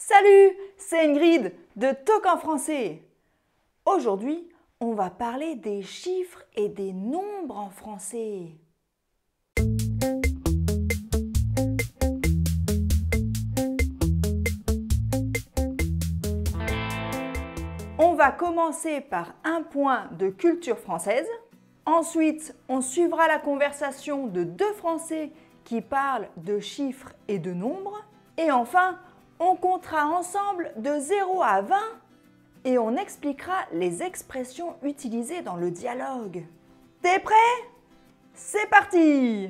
Salut, c'est Ingrid de Talk en français. Aujourd'hui, on va parler des chiffres et des nombres en français. On va commencer par un point de culture française. Ensuite, on suivra la conversation de deux Français qui parlent de chiffres et de nombres. Et enfin, on comptera ensemble de 0 à 20 et on expliquera les expressions utilisées dans le dialogue. T'es prêt? C'est parti!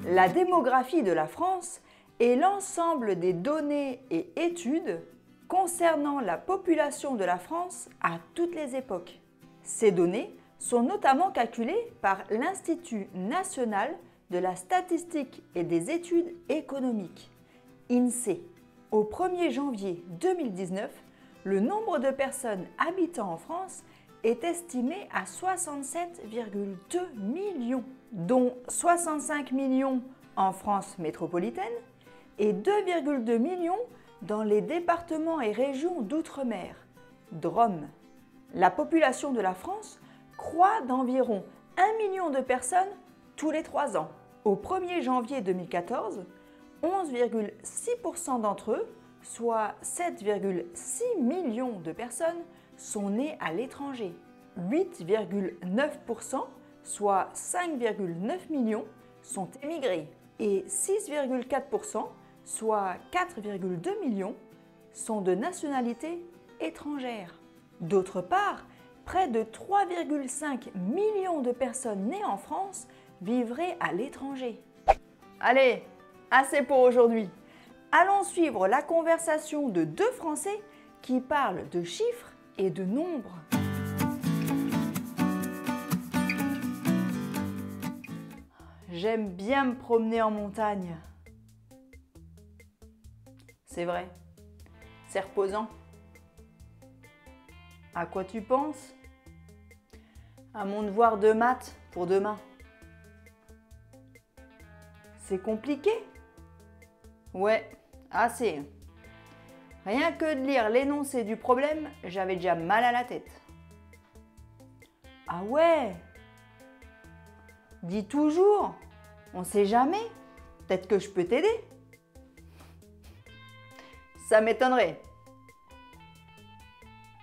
La démographie de la France est l'ensemble des données et études concernant la population de la France à toutes les époques. Ces données sont notamment calculées par l'Institut national de la statistique et des études économiques, INSEE. Au 1er janvier 2019, le nombre de personnes habitant en France est estimé à 67,2 millions, dont 65 millions en France métropolitaine et 2,2 millions dans les départements et régions d'outre-mer, DROM. La population de la France croît d'environ 1 million de personnes tous les 3 ans. Au 1er janvier 2014, 11,6% d'entre eux, soit 7,6 millions de personnes, sont nés à l'étranger. 8,9%, soit 5,9 millions, sont émigrés. Et 6,4%, soit 4,2 millions, sont de nationalité étrangère. D'autre part, près de 3,5 millions de personnes nées en France vivraient à l'étranger. Allez, assez pour aujourd'hui. Allons suivre la conversation de deux Français qui parlent de chiffres et de nombres. J'aime bien me promener en montagne. C'est vrai, c'est reposant. À quoi tu penses? À mon devoir de maths pour demain. C'est compliqué? Ouais, assez. Rien que de lire l'énoncé du problème, j'avais déjà mal à la tête. Ah ouais? Dis toujours, on sait jamais, peut-être que je peux t'aider. Ça m'étonnerait.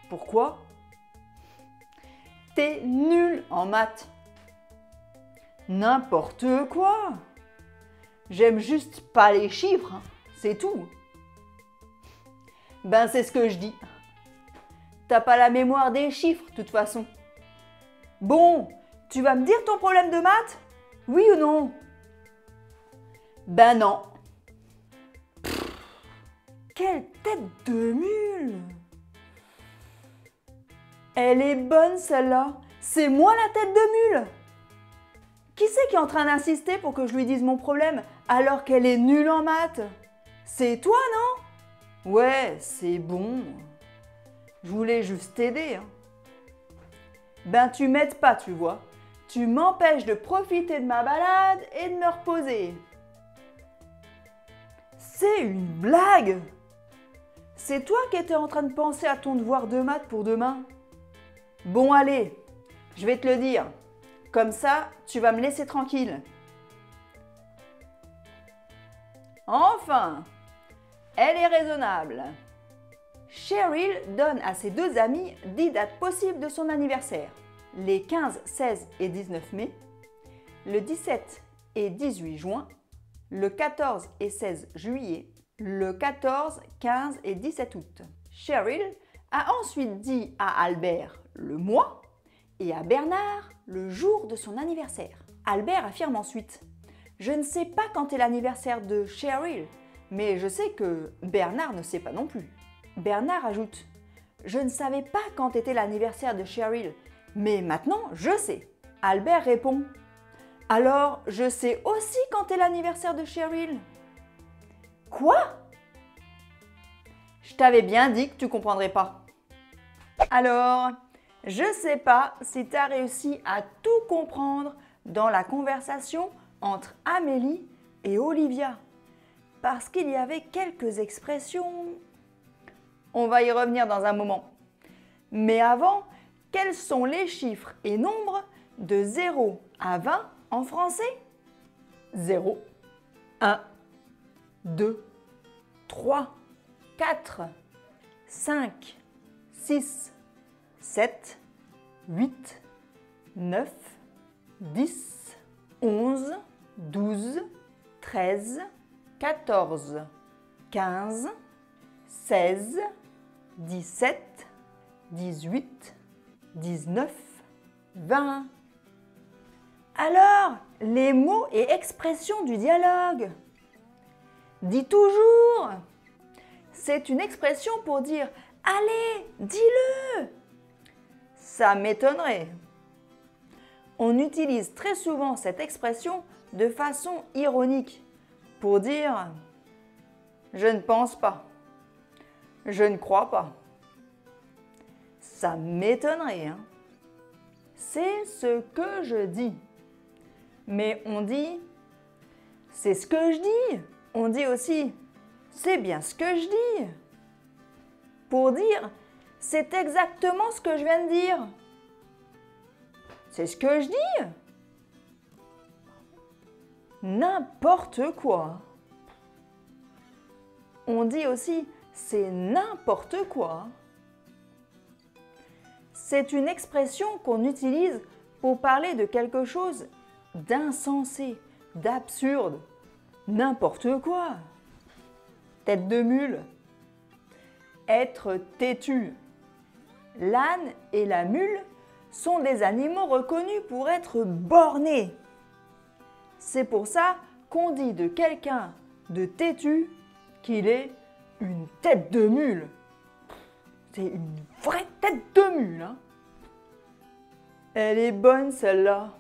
Pourquoi? T'es nul en maths. N'importe quoi. J'aime juste pas les chiffres, c'est tout. Ben c'est ce que je dis. T'as pas la mémoire des chiffres, de toute façon. Bon, tu vas me dire ton problème de maths? Oui ou non? Ben non. Quelle tête de mule! Elle est bonne celle-là. C'est moi la tête de mule. Qui c'est qui est en train d'insister pour que je lui dise mon problème alors qu'elle est nulle en maths? C'est toi, non? Ouais, c'est bon. Je voulais juste t'aider. Hein. Ben tu m'aides pas, tu vois. Tu m'empêches de profiter de ma balade et de me reposer. C'est une blague! C'est toi qui étais en train de penser à ton devoir de maths pour demain? Bon allez, je vais te le dire. Comme ça, tu vas me laisser tranquille. Enfin, elle est raisonnable. Cheryl donne à ses deux amis 10 dates possibles de son anniversaire. Les 15, 16 et 19 mai, le 17 et 18 juin, le 14 et 16 juillet, le 14, 15 et 17 août. Cheryl a ensuite dit à Albert le mois et à Bernard le jour de son anniversaire. Albert affirme ensuite: je ne sais pas quand est l'anniversaire de Cheryl, mais je sais que Bernard ne sait pas non plus. Bernard ajoute: je ne savais pas quand était l'anniversaire de Cheryl, mais maintenant je sais. Albert répond: alors je sais aussi quand est l'anniversaire de Cheryl. Quoi? Je t'avais bien dit que tu comprendrais pas. Alors, je sais pas si tu as réussi à tout comprendre dans la conversation entre Amélie et Olivia, parce qu'il y avait quelques expressions. On va y revenir dans un moment. Mais avant, quels sont les chiffres et nombres de 0 à 20 en français? 0, 1, 2, 3, 4, 5, 6, 7, 8, 9, 10, 11, 12, 13, 14, 15, 16, 17, 18, 19, 20. Alors, les mots et expressions du dialogue. Dis toujours. C'est une expression pour dire « Allez, dis-le ». Ça m'étonnerait. On utilise très souvent cette expression de façon ironique pour dire « Je ne pense pas »,« Je ne crois pas ». Ça m'étonnerait, hein? C'est ce que je dis. Mais on dit « C'est ce que je dis ». On dit aussi « C'est bien ce que je dis ». Pour dire « C'est exactement ce que je viens de dire ». C'est ce que je dis. N'importe quoi. On dit aussi « C'est n'importe quoi ». C'est une expression qu'on utilise pour parler de quelque chose d'insensé, d'absurde, n'importe quoi. Tête de mule. Être têtu. L'âne et la mule sont des animaux reconnus pour être bornés. C'est pour ça qu'on dit de quelqu'un de têtu qu'il est une tête de mule. C'est une vraie tête de mule, hein? Elle est bonne celle-là.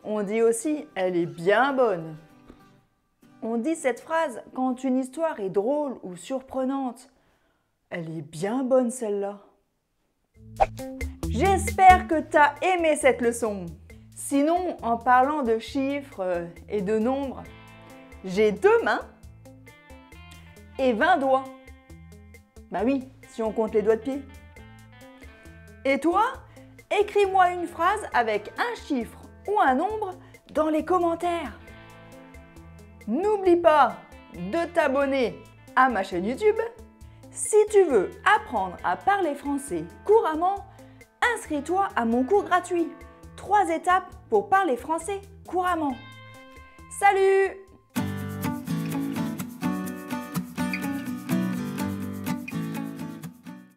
On dit aussi « elle est bien bonne ». On dit cette phrase quand une histoire est drôle ou surprenante. Elle est bien bonne celle-là. J'espère que tu as aimé cette leçon. Sinon, en parlant de chiffres et de nombres, j'ai 2 mains et 20 doigts. Bah oui, si on compte les doigts de pied. Et toi, écris-moi une phrase avec un chiffre ou un nombre dans les commentaires. N'oublie pas de t'abonner à ma chaîne YouTube. Si tu veux apprendre à parler français couramment, inscris-toi à mon cours gratuit. 3 étapes pour parler français couramment. Salut!